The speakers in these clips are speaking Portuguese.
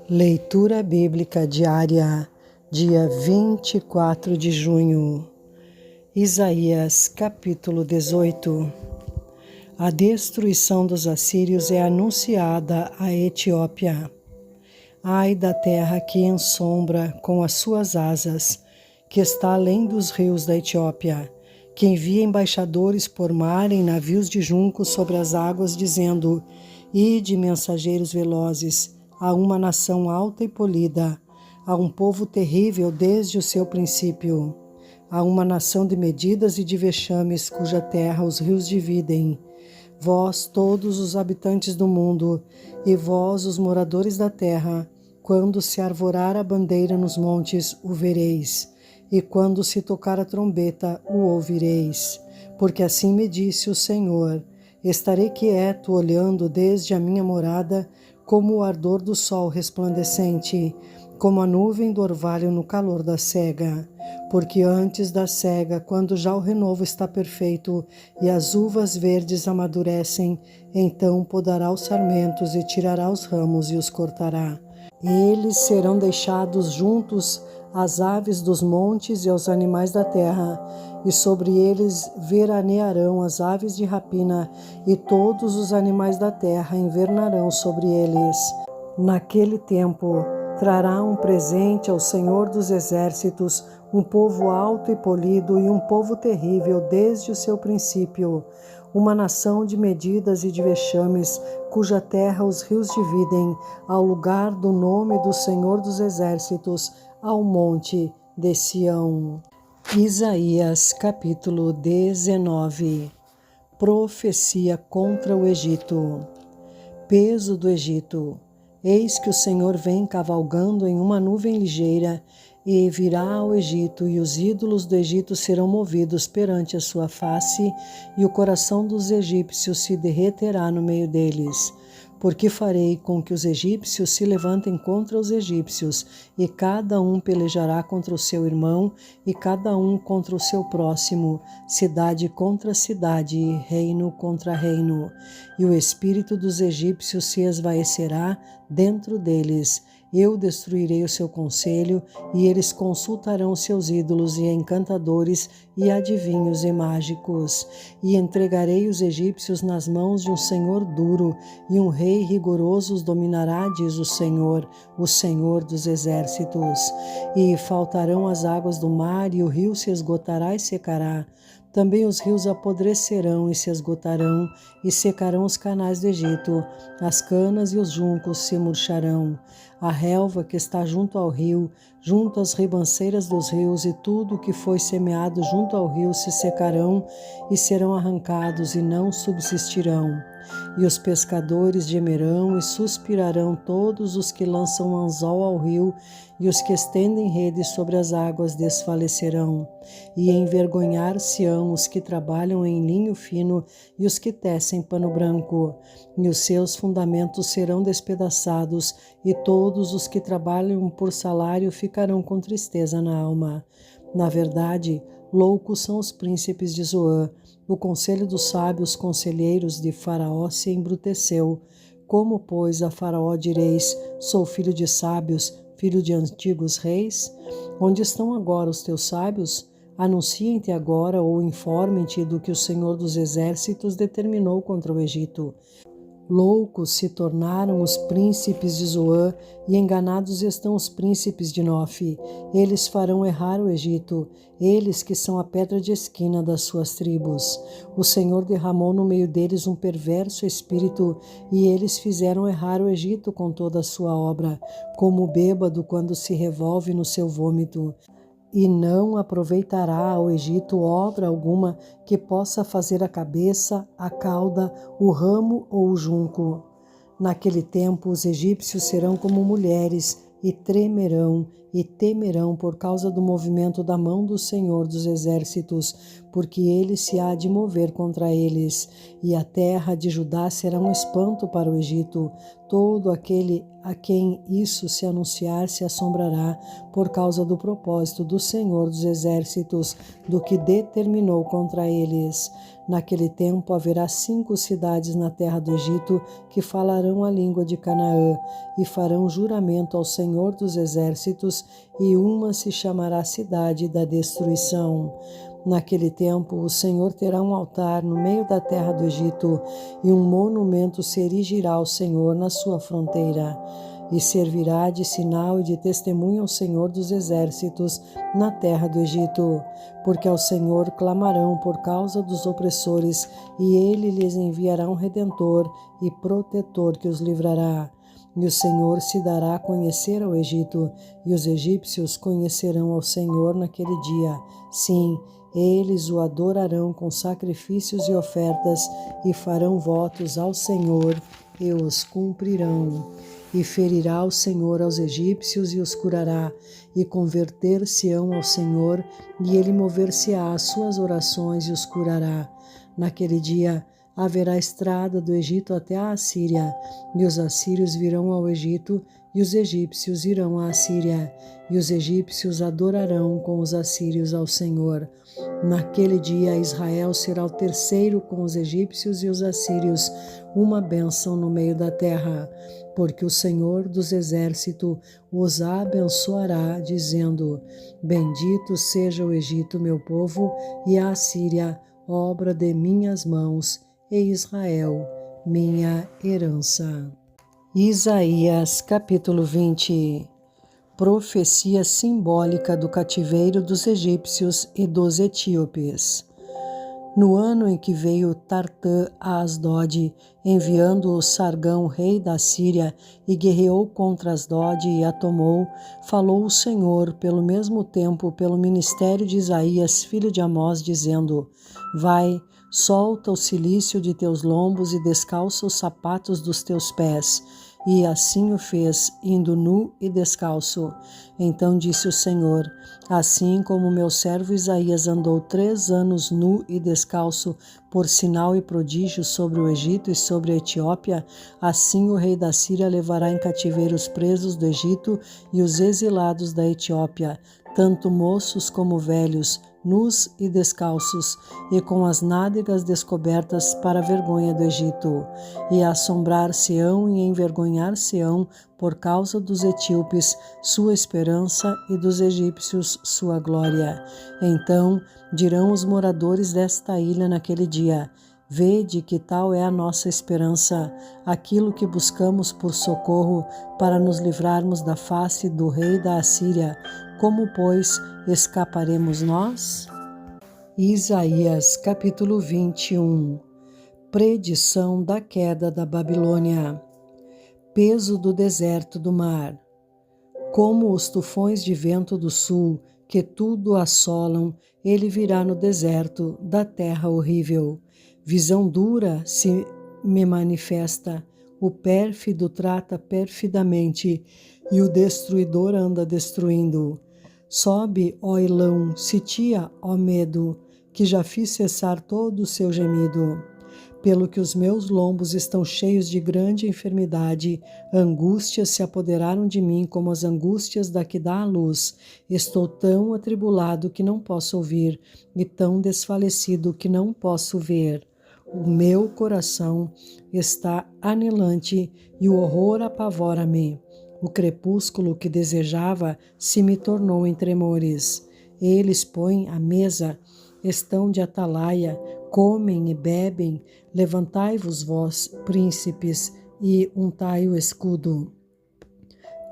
Leitura Bíblica Diária, dia 24 de junho. Isaías, capítulo 18. A destruição dos assírios é anunciada à Etiópia. Ai da terra que ensombra com as suas asas, que está além dos rios da Etiópia, que envia embaixadores por mar em navios de junco sobre as águas, dizendo: Ide, mensageiros velozes, a uma nação alta e polida, a um povo terrível desde o seu princípio, a uma nação de medidas e de vexames, cuja terra os rios dividem. Vós, todos os habitantes do mundo, e vós, os moradores da terra, quando se arvorar a bandeira nos montes, o vereis, e quando se tocar a trombeta, o ouvireis. Porque assim me disse o Senhor: estarei quieto, olhando desde a minha morada, como o ardor do sol resplandecente, como a nuvem do orvalho no calor da cega. Porque antes da cega, quando já o renovo está perfeito e as uvas verdes amadurecem, então podará os sarmentos e tirará os ramos e os cortará. Eles serão deixados juntos às aves dos montes e aos animais da terra, e sobre eles veranearão as aves de rapina, e todos os animais da terra invernarão sobre eles. Naquele tempo trará um presente ao Senhor dos Exércitos, um povo alto e polido e um povo terrível desde o seu princípio, uma nação de medidas e de vexames, cuja terra os rios dividem, ao lugar do nome do Senhor dos Exércitos, ao monte de Sião. Isaías, capítulo 19. Profecia contra o Egito. Peso do Egito. Eis que o Senhor vem cavalgando em uma nuvem ligeira, e virá ao Egito, e os ídolos do Egito serão movidos perante a sua face, e o coração dos egípcios se derreterá no meio deles. Porque farei com que os egípcios se levantem contra os egípcios, e cada um pelejará contra o seu irmão, e cada um contra o seu próximo, cidade contra cidade, e reino contra reino. E o espírito dos egípcios se esvaecerá dentro deles. Eu destruirei o seu conselho, e eles consultarão seus ídolos e encantadores e adivinhos e mágicos. E entregarei os egípcios nas mãos de um senhor duro, e um rei rigoroso os dominará, diz o Senhor dos Exércitos. E faltarão as águas do mar, e o rio se esgotará e secará. Também os rios apodrecerão e se esgotarão, e secarão os canais do Egito, as canas e os juncos se murcharão. A relva que está junto ao rio, junto às ribanceiras dos rios, e tudo o que foi semeado junto ao rio se secarão e serão arrancados e não subsistirão. E os pescadores gemerão e suspirarão todos os que lançam anzol ao rio, e os que estendem redes sobre as águas desfalecerão. E envergonhar-se-ão os que trabalham em linho fino e os que tecem pano branco. E os seus fundamentos serão despedaçados, e todos os que trabalham por salário ficarão com tristeza na alma. Na verdade, loucos são os príncipes de Zoã. O conselho dos sábios conselheiros de Faraó se embruteceu. Como, pois, a Faraó direis: sou filho de sábios, filho de antigos reis? Onde estão agora os teus sábios? Anunciem-te agora ou informem-te do que o Senhor dos Exércitos determinou contra o Egito. Loucos se tornaram os príncipes de Zoã, e enganados estão os príncipes de Nofe. Eles farão errar o Egito, eles que são a pedra de esquina das suas tribos. O Senhor derramou no meio deles um perverso espírito, e eles fizeram errar o Egito com toda a sua obra, como o bêbado quando se revolve no seu vômito. E não aproveitará ao Egito obra alguma que possa fazer a cabeça, a cauda, o ramo ou o junco. Naquele tempo os egípcios serão como mulheres, e tremerão, e temerão por causa do movimento da mão do Senhor dos Exércitos, porque ele se há de mover contra eles, e a terra de Judá será um espanto para o Egito. Todo aquele a quem isso se anunciar se assombrará por causa do propósito do Senhor dos Exércitos, do que determinou contra eles. Naquele tempo haverá 5 cidades na terra do Egito que falarão a língua de Canaã e farão juramento ao Senhor dos Exércitos, e uma se chamará Cidade da Destruição. Naquele tempo, o Senhor terá um altar no meio da terra do Egito, e um monumento se erigirá ao Senhor na sua fronteira, e servirá de sinal e de testemunho ao Senhor dos Exércitos na terra do Egito, porque ao Senhor clamarão por causa dos opressores, e ele lhes enviará um redentor e protetor que os livrará. E o Senhor se dará a conhecer ao Egito, e os egípcios conhecerão ao Senhor naquele dia. Sim, eles o adorarão com sacrifícios e ofertas, e farão votos ao Senhor, e os cumprirão. E ferirá o Senhor aos egípcios e os curará, e converter-se-ão ao Senhor, e ele mover-se-á às suas orações e os curará. Naquele dia haverá estrada do Egito até a Assíria, e os assírios virão ao Egito, e os egípcios irão à Assíria, e os egípcios adorarão com os assírios ao Senhor. Naquele dia Israel será o terceiro com os egípcios e os assírios, uma bênção no meio da terra, porque o Senhor dos Exércitos os abençoará, dizendo: Bendito seja o Egito, meu povo, e a Assíria, obra de minhas mãos, e Israel, minha herança. Isaías capítulo 20. Profecia simbólica do cativeiro dos egípcios e dos etíopes. No ano em que veio Tartã a Asdod, enviando o Sargão, rei da Síria, e guerreou contra Asdod e a tomou, falou o Senhor pelo mesmo tempo pelo ministério de Isaías, filho de Amós, dizendo: Vai, solta o cilício de teus lombos e descalça os sapatos dos teus pés. E assim o fez, indo nu e descalço. Então disse o Senhor: Assim como meu servo Isaías andou 3 anos nu e descalço, por sinal e prodígio sobre o Egito e sobre a Etiópia, assim o rei da Síria levará em cativeiro os presos do Egito e os exilados da Etiópia, tanto moços como velhos, nus e descalços, e com as nádegas descobertas para a vergonha do Egito. E assombrar-se-ão e envergonhar-se-ão por causa dos etíopes, sua esperança, e dos egípcios, sua glória. Então dirão os moradores desta ilha naquele dia: Vede que tal é a nossa esperança, aquilo que buscamos por socorro para nos livrarmos da face do rei da Assíria. Como, pois, escaparemos nós? Isaías capítulo 21. Predição da queda da Babilônia. Peso do deserto do mar. Como os tufões de vento do sul, que tudo assolam, ele virá no deserto da terra horrível. Visão dura se me manifesta, o pérfido trata perfidamente, e o destruidor anda destruindo. Sobe, ó Elão, sitia, ó medo, que já fiz cessar todo o seu gemido. Pelo que os meus lombos estão cheios de grande enfermidade, angústias se apoderaram de mim como as angústias da que dá à luz. Estou tão atribulado que não posso ouvir, e tão desfalecido que não posso ver. O meu coração está anelante e o horror apavora-me. O crepúsculo que desejava se me tornou em tremores. Eles põem à mesa, estão de atalaia, comem e bebem. Levantai-vos, vós, príncipes, e untai o escudo.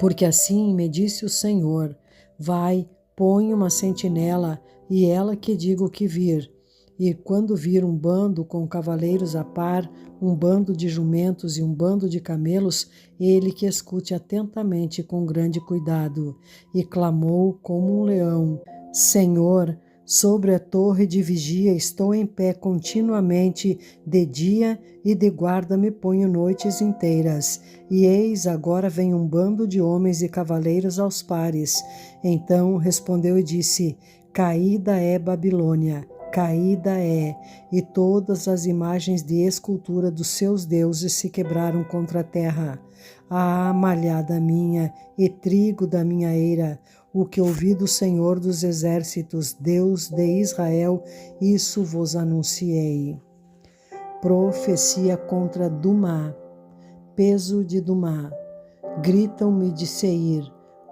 Porque assim me disse o Senhor: Vai, põe uma sentinela, e ela que diga o que vir. E quando vir um bando com cavaleiros a par, um bando de jumentos e um bando de camelos, ele que escute atentamente com grande cuidado. E clamou como um leão: Senhor, Sobre a torre de vigia estou em pé continuamente, de dia e de guarda me ponho noites inteiras. E eis, agora vem um bando de homens e cavaleiros aos pares. Então respondeu e disse: Caída é Babilônia, caída é, e todas as imagens de escultura dos seus deuses se quebraram contra a terra. Ah, malhada minha e trigo da minha eira, o que ouvi do Senhor dos Exércitos, Deus de Israel, isso vos anunciei. Profecia contra Dumá. Peso de Dumá. Gritam-me de Seir: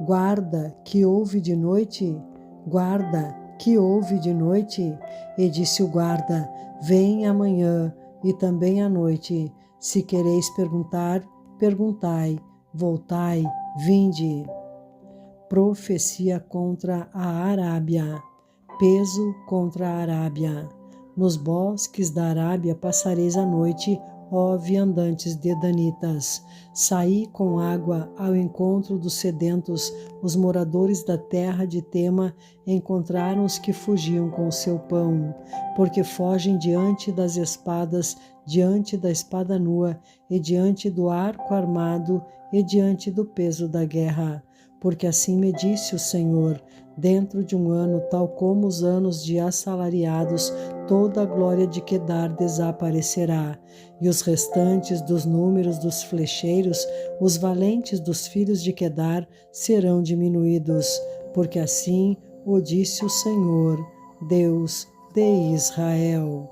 guarda, que houve de noite? Guarda, que houve de noite? E disse o guarda: vem amanhã e também à noite. Se quereis perguntar, perguntai. Voltai, vinde. Profecia contra a Arábia. Peso contra a Arábia. Nos bosques da Arábia passareis a noite, ó viandantes dedanitas. Saí com água ao encontro dos sedentos. Os moradores da terra de Tema encontraram os que fugiam com o seu pão, porque fogem diante das espadas, diante da espada nua, e diante do arco armado, e diante do peso da guerra. Porque assim me disse o Senhor: dentro de um ano, tal como os anos de assalariados, toda a glória de Quedar desaparecerá, e os restantes dos números dos flecheiros, os valentes dos filhos de Quedar, serão diminuídos, porque assim o disse o Senhor, Deus de Israel.